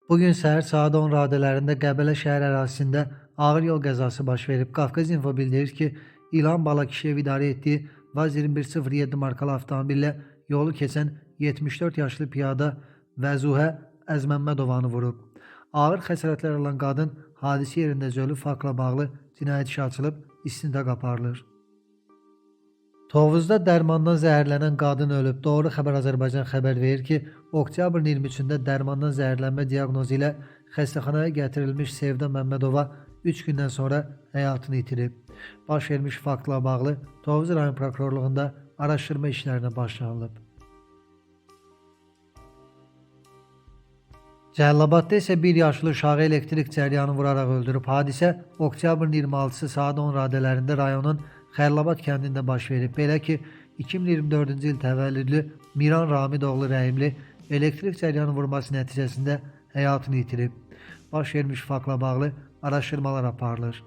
Bugün səhər saat 10 radələrində Qəbələ şəhər ərazisində ağır yol qəzası baş verib. Qafqaz İnfo bildirir ki, İlham Balakişiyev idarə etdiyi VAZ 2107 markalı avtomobillə yolu keçən 74 yaşlı piyada Vəzuhə Əzməmmədovanı vurub. Ağır xəsarətlər alan qadın hadisə yerindəcə ölüb, faktla bağlı cinayət işi açılıb, istintaq aparılır. Tovuzda dərmandan zəhərlənən qadın ölüb. Doğru Xəbər Azərbaycan xəbər verir ki, oktyabrın 23-də dərmandan zəhərlənmə diaqnozu ilə xəstəxanaya gətirilmiş Sevda Məmmədova 3 gündən sonra həyatını itirib. Baş vermiş faktla bağlı Tovuz rayon prokurorluğunda araşdırma işlərinə başlanılıb. Cəlilabadda isə bir yaşlı uşağı elektrik cəryanı vuraraq öldürüb. Hadisə oktyabrın 26-sı saat 10 radələrində rayonun Xərlabad kəndində baş verib. Belə ki, 2024-cü il təvəllüdlü Miran Ramidoğlu Rəhimli elektrik cəryanı vurması nəticəsində həyatını itirib. Baş vermiş faktla bağlı araşdırmalar aparılır.